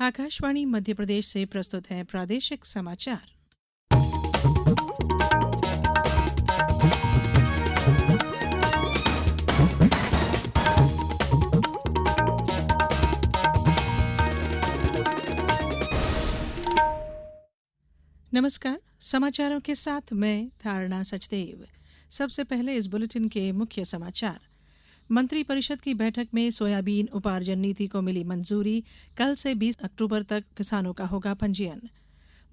आकाशवाणी मध्य प्रदेश से प्रस्तुत है प्रादेशिक समाचार। नमस्कार, समाचारों के साथ मैं धारणा सचदेव। सबसे पहले इस बुलेटिन के मुख्य समाचार। मंत्री परिषद की बैठक में सोयाबीन उपार्जन नीति को मिली मंजूरी। कल से 20 अक्टूबर तक किसानों का होगा पंजीयन।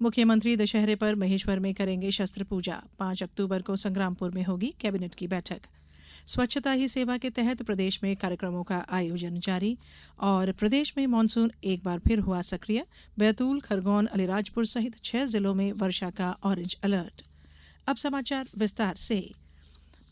मुख्यमंत्री दशहरे पर महेश्वर में करेंगे शस्त्र पूजा। 5 अक्टूबर को संग्रामपुर में होगी कैबिनेट की बैठक। स्वच्छता ही सेवा के तहत प्रदेश में कार्यक्रमों का आयोजन जारी। और प्रदेश में मानसून एक बार फिर हुआ सक्रिय। बैतूल, खरगोन, अलीराजपुर सहित 6 जिलों में वर्षा का ऑरेंज अलर्ट। अब समाचार विस्तार से।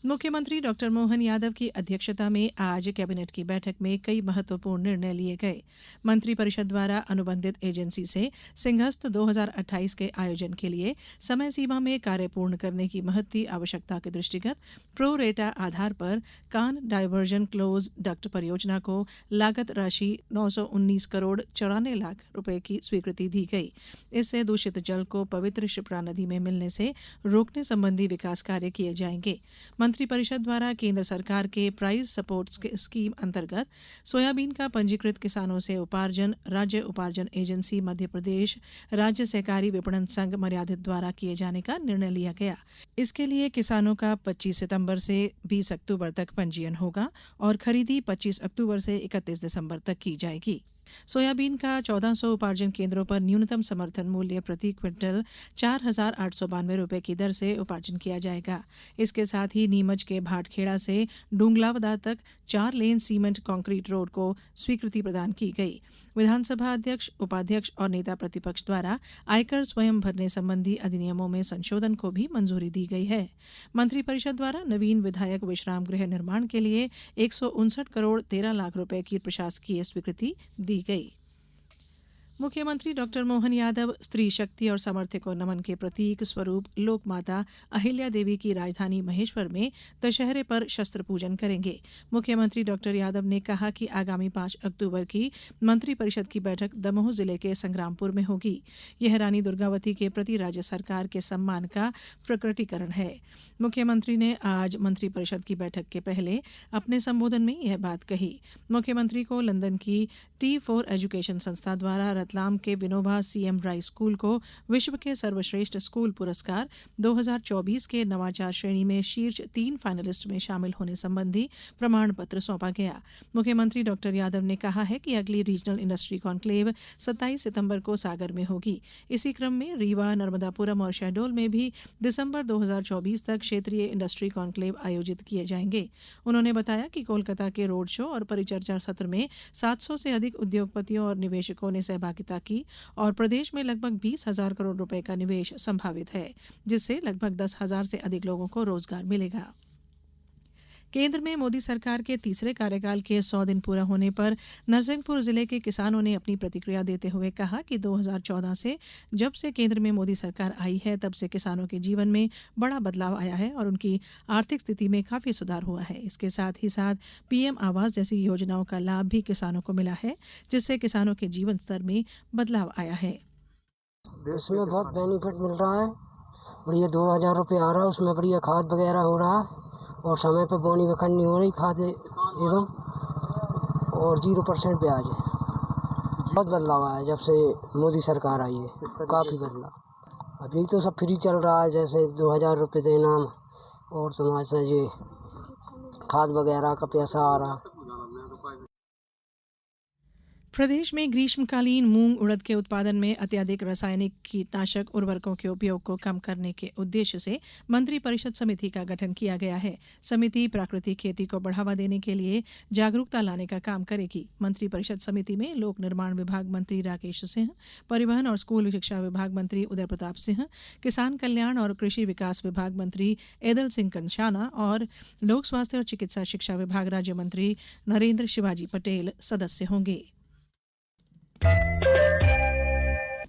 मुख्यमंत्री डॉक्टर मोहन यादव की अध्यक्षता में आज कैबिनेट की बैठक में कई महत्वपूर्ण निर्णय लिए गए। मंत्री परिषद द्वारा अनुबंधित एजेंसी से सिंहस्थ 2028 के आयोजन के लिए समय सीमा में कार्य पूर्ण करने की महती आवश्यकता के दृष्टिगत प्रो रेटा आधार पर कान डायवर्जन क्लोज डक्ट परियोजना को लागत राशि 919 करोड़ 94 लाख रुपए की स्वीकृति दी गई। इससे दूषित जल को पवित्र क्षिप्रा नदी में मिलने से रोकने संबंधी विकास कार्य किए जाएंगे। मंत्री परिषद द्वारा केंद्र सरकार के प्राइस सपोर्ट स्कीम अंतर्गत सोयाबीन का पंजीकृत किसानों से उपार्जन राज्य उपार्जन एजेंसी मध्य प्रदेश राज्य सहकारी विपणन संघ मर्यादित द्वारा किए जाने का निर्णय लिया गया। इसके लिए किसानों का 25 सितंबर से 20 अक्टूबर तक पंजीयन होगा और खरीदी 25 अक्टूबर से 31 दिसंबर तक की जाएगी। सोयाबीन का 1400 उपार्जन केंद्रों पर न्यूनतम समर्थन मूल्य प्रति क्विंटल 4,892 रुपए की दर से उपार्जन किया जाएगा। इसके साथ ही नीमच के भाटखेड़ा से डूंगलावदा तक 4 लेन सीमेंट कंक्रीट रोड को स्वीकृति प्रदान की गई। विधानसभा अध्यक्ष, उपाध्यक्ष और नेता प्रतिपक्ष द्वारा आयकर स्वयं भरने संबंधी अधिनियमों में संशोधन को भी मंजूरी दी गई है। मंत्री परिषद द्वारा नवीन विधायक विश्राम गृह निर्माण के लिए 159 करोड़ 13 लाख रुपए की प्रशासकीय स्वीकृति दी गई। मुख्यमंत्री डॉक्टर मोहन यादव स्त्री शक्ति और सामर्थ्य को नमन के प्रतीक स्वरूप लोक माता अहिल्या देवी की राजधानी महेश्वर में दशहरे पर शस्त्र पूजन करेंगे। मुख्यमंत्री डॉक्टर यादव ने कहा कि आगामी 5 अक्टूबर की मंत्री परिषद की बैठक दमोह जिले के संग्रामपुर में होगी। यह रानी दुर्गावती के प्रति राज्य सरकार के सम्मान का प्रकटीकरण है। मुख्यमंत्री ने आज मंत्री परिषद की बैठक के पहले अपने संबोधन में यह बात कही। मुख्यमंत्री को लंदन की T4 एजुकेशन संस्था द्वारा रतलाम के विनोबा सीएम राय स्कूल को विश्व के सर्वश्रेष्ठ स्कूल पुरस्कार 2024 के नवाचार श्रेणी में शीर्ष 3 फाइनलिस्ट में शामिल होने संबंधी प्रमाण पत्र सौंपा गया। मुख्यमंत्री डॉक्टर यादव ने कहा है कि अगली रीजनल इंडस्ट्री कॉन्क्लेव 27 सितंबर को सागर में होगी। इसी क्रम में रीवा, नर्मदापुरम और शहडोल में भी दिसंबर 2024 तक क्षेत्रीय इंडस्ट्री कॉन्क्लेव आयोजित किए जाएंगे। उन्होंने बताया कि कोलकाता के रोड शो और परिचर्चा सत्र में 700 से अधिक उद्योगपतियों और निवेशकों ने सहभागिता की और प्रदेश में लगभग 20,000 करोड़ रुपए का निवेश संभावित है, जिससे लगभग 10,000 से अधिक लोगों को रोजगार मिलेगा। केंद्र में मोदी सरकार के तीसरे कार्यकाल के 100 दिन पूरा होने पर नरसिंहपुर जिले के किसानों ने अपनी प्रतिक्रिया देते हुए कहा कि 2014 से जब से केंद्र में मोदी सरकार आई है तब से किसानों के जीवन में बड़ा बदलाव आया है और उनकी आर्थिक स्थिति में काफी सुधार हुआ है। इसके साथ ही साथ पीएम आवास जैसी योजनाओं का लाभ भी किसानों को मिला है, जिससे किसानों के जीवन स्तर में बदलाव आया है। इसमें बहुत बेनिफिट मिल रहा है। बढ़िया 2,000 रुपये आ रहा है, उसमें बढ़िया खाद वगैरह हो रहा है और समय पर बोनी बखरनी हो रही खाद एवं और 0% ब्याज है। बहुत बदलाव आया जब से मोदी सरकार आई है, काफ़ी बदलाव। अभी तो सब फ्री चल रहा है, जैसे 2,000 रुपये देना और समाज से ये खाद वगैरह का पैसा आ रहा। प्रदेश में ग्रीष्मकालीन मूंग उड़द के उत्पादन में अत्यधिक रासायनिक कीटनाशक उर्वरकों के उपयोग को कम करने के उद्देश्य से मंत्री परिषद समिति का गठन किया गया है। समिति प्राकृतिक खेती को बढ़ावा देने के लिए जागरूकता लाने का काम करेगी। मंत्री परिषद समिति में लोक निर्माण विभाग मंत्री राकेश सिंह, परिवहन और स्कूल शिक्षा विभाग मंत्री उदय प्रताप सिंह, किसान कल्याण और कृषि विकास विभाग मंत्री एदल सिंह कंषाना और लोक स्वास्थ्य और चिकित्सा शिक्षा विभाग राज्य मंत्री नरेंद्र शिवाजी पटेल सदस्य होंगे।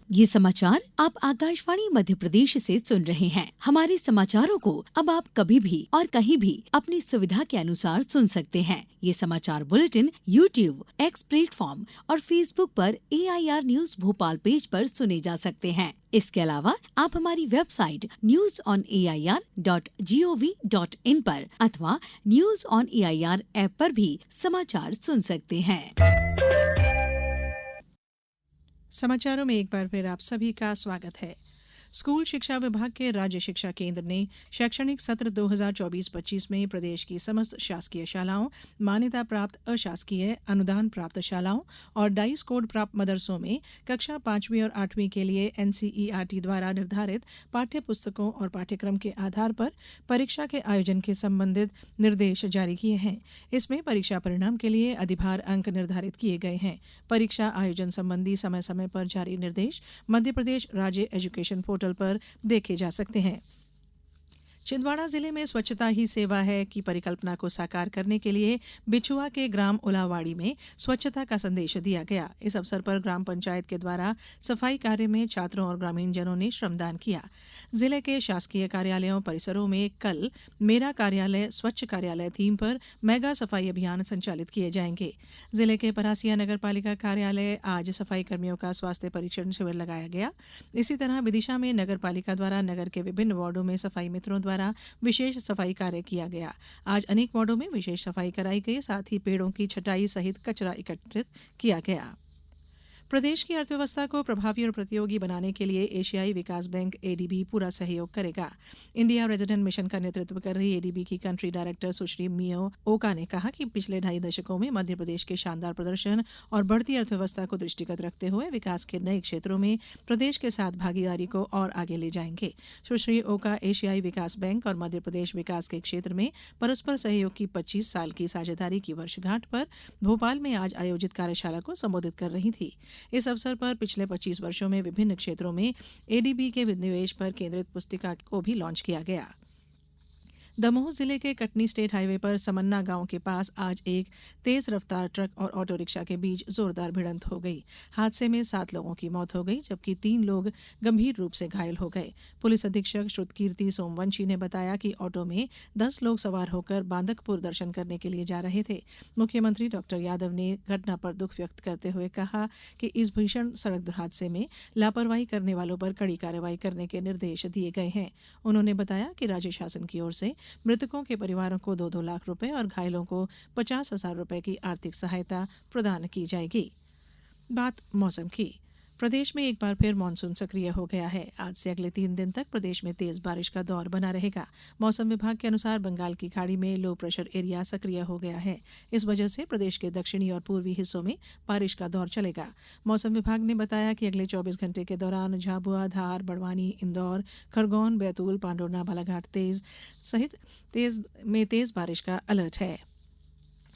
ये समाचार आप आकाशवाणी मध्य प्रदेश से सुन रहे हैं। हमारे समाचारों को अब आप कभी भी और कहीं भी अपनी सुविधा के अनुसार सुन सकते हैं। ये समाचार बुलेटिन YouTube, X प्लेटफॉर्म और Facebook पर AIR न्यूज भोपाल पेज पर सुने जा सकते हैं। इसके अलावा आप हमारी वेबसाइट newsonair.gov.in पर अथवा न्यूज ऑन AIR ऐप पर भी समाचार सुन सकते हैं। समाचारों में एक बार फिर आप सभी का स्वागत है। स्कूल शिक्षा विभाग के राज्य शिक्षा केंद्र ने शैक्षणिक सत्र 2024-25 में प्रदेश की समस्त शासकीय शालाओं, मान्यता प्राप्त अशासकीय, अनुदान प्राप्त शालाओं और डाइस कोड प्राप्त मदरसों में कक्षा 5वीं और 8वीं के लिए NCERT द्वारा निर्धारित पाठ्य पुस्तकों और पाठ्यक्रम के आधार पर परीक्षा के आयोजन के संबंधित निर्देश जारी किए हैं। इसमें परीक्षा परिणाम के लिए अधिभार अंक निर्धारित किए गए हैं। परीक्षा आयोजन संबंधी समय समय पर जारी निर्देश मध्य प्रदेश राज्य एजुकेशन पोर्टल पर देखे जा सकते हैं। छिंदवाड़ा जिले में स्वच्छता ही सेवा है की परिकल्पना को साकार करने के लिए बिछुआ के ग्राम उलावाड़ी में स्वच्छता का संदेश दिया गया। इस अवसर पर ग्राम पंचायत के द्वारा सफाई कार्य में छात्रों और ग्रामीण जनों ने श्रमदान किया। जिले के शासकीय कार्यालयों परिसरों में कल मेरा कार्यालय स्वच्छ कार्यालय थीम पर मेगा सफाई अभियान संचालित किए जाएंगे। जिले के परासिया नगर पालिका कार्यालय आज सफाई कर्मियों का स्वास्थ्य परीक्षण शिविर लगाया गया। इसी तरह विदिशा में नगर पालिका द्वारा नगर के विभिन्न वार्डों में सफाई मित्रों द्वारा विशेष सफाई कार्य किया गया। आज अनेक वार्डों में विशेष सफाई कराई गई, साथ ही पेड़ों की छटाई सहित कचरा एकत्रित किया गया। प्रदेश की अर्थव्यवस्था को प्रभावी और प्रतियोगी बनाने के लिए एशियाई विकास बैंक ADB पूरा सहयोग करेगा। इंडिया रेजिडेंट मिशन का नेतृत्व कर रही ADB की कंट्री डायरेक्टर सुश्री मियो ओका ने कहा कि पिछले 2.5 दशकों में मध्य प्रदेश के शानदार प्रदर्शन और बढ़ती अर्थव्यवस्था को दृष्टिगत रखते हुए विकास के नए क्षेत्रों में प्रदेश के साथ भागीदारी को और आगे ले जाएंगे। सुश्री ओका एशियाई विकास बैंक और मध्य प्रदेश विकास के क्षेत्र में परस्पर सहयोग की 25 साल की साझेदारी की वर्षगांठ पर भोपाल में आज आयोजित कार्यशाला को संबोधित कर रही थी। इस अवसर पर पिछले 25 वर्षों में विभिन्न क्षेत्रों में ADB के निवेश पर केंद्रित पुस्तिका को भी लॉन्च किया गया। दमोह जिले के कटनी स्टेट हाईवे पर समन्ना गांव के पास आज एक तेज रफ्तार ट्रक और ऑटो रिक्शा के बीच जोरदार भिड़ंत हो गई। हादसे में 7 लोगों की मौत हो गई जबकि 3 लोग गंभीर रूप से घायल हो गए। पुलिस अधीक्षक श्रुतकीर्ति सोमवंशी ने बताया कि ऑटो में 10 लोग सवार होकर बांदकपुर दर्शन करने के लिए जा रहे थे। मुख्यमंत्री डॉक्टर यादव ने घटना पर दुख व्यक्त करते हुए कहा कि इस भीषण सड़क हादसे में लापरवाही करने वालों पर कड़ी कार्रवाई करने के निर्देश दिए गए हैं। उन्होंने बताया कि राज्य शासन की ओर से मृतकों के परिवारों को 2-2 लाख रुपए और घायलों को 50,000 रुपए की आर्थिक सहायता प्रदान की जाएगी। बात मौसम की। प्रदेश में एक बार फिर मानसून सक्रिय हो गया है। आज से अगले 3 दिन तक प्रदेश में तेज बारिश का दौर बना रहेगा। मौसम विभाग के अनुसार बंगाल की खाड़ी में लो प्रेशर एरिया सक्रिय हो गया है। इस वजह से प्रदेश के दक्षिणी और पूर्वी हिस्सों में बारिश का दौर चलेगा। मौसम विभाग ने बताया कि अगले 24 घंटे के दौरान झाबुआ, धार, बड़वानी, इंदौर, खरगोन, बैतूल, पांडुर्ना, बालाघाट सहित तेज बारिश का अलर्ट है।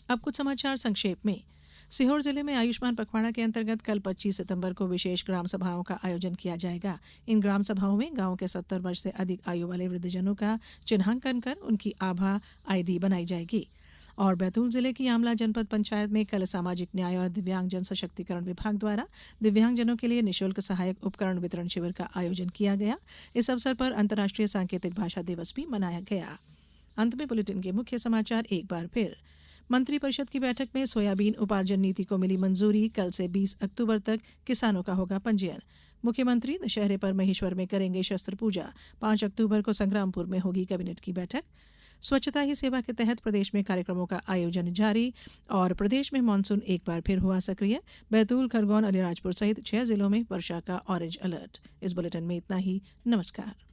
अब कुछ समाचार संक्षेप में। सीहोर जिले में आयुष्मान पखवाड़ा के अंतर्गत कल 25 सितंबर को विशेष ग्राम सभाओं का आयोजन किया जाएगा। इन ग्राम सभाओं में गांव के 70 वर्ष से अधिक आयु वाले वृद्धजनों का चिन्हांकन कर उनकी आभा ID बनाई जाएगी। और बैतूल जिले की आमला जनपद पंचायत में कल सामाजिक न्याय और दिव्यांगजन सशक्तिकरण विभाग द्वारा दिव्यांगजनों के लिए निःशुल्क सहायक उपकरण वितरण शिविर का आयोजन किया गया। इस अवसर पर अंतर्राष्ट्रीय सांकेतिक भाषा दिवस भी मनाया गया। अंत में बुलेटिन के मुख्य समाचार एक बार फिर। मंत्रिपरिषद की बैठक में सोयाबीन उपार्जन नीति को मिली मंजूरी। कल से 20 अक्टूबर तक किसानों का होगा पंजीयन। मुख्यमंत्री दशहरे पर महेश्वर में करेंगे शस्त्र पूजा। 5 अक्टूबर को संग्रामपुर में होगी कैबिनेट की बैठक। स्वच्छता ही सेवा के तहत प्रदेश में कार्यक्रमों का आयोजन जारी। और प्रदेश में मानसून एक बार फिर हुआ सक्रिय। बैतूल, खरगोन, अलीराजपुर सहित 6 जिलों में वर्षा का ऑरेंज अलर्ट। इस बुलेटिन में इतना ही। नमस्कार।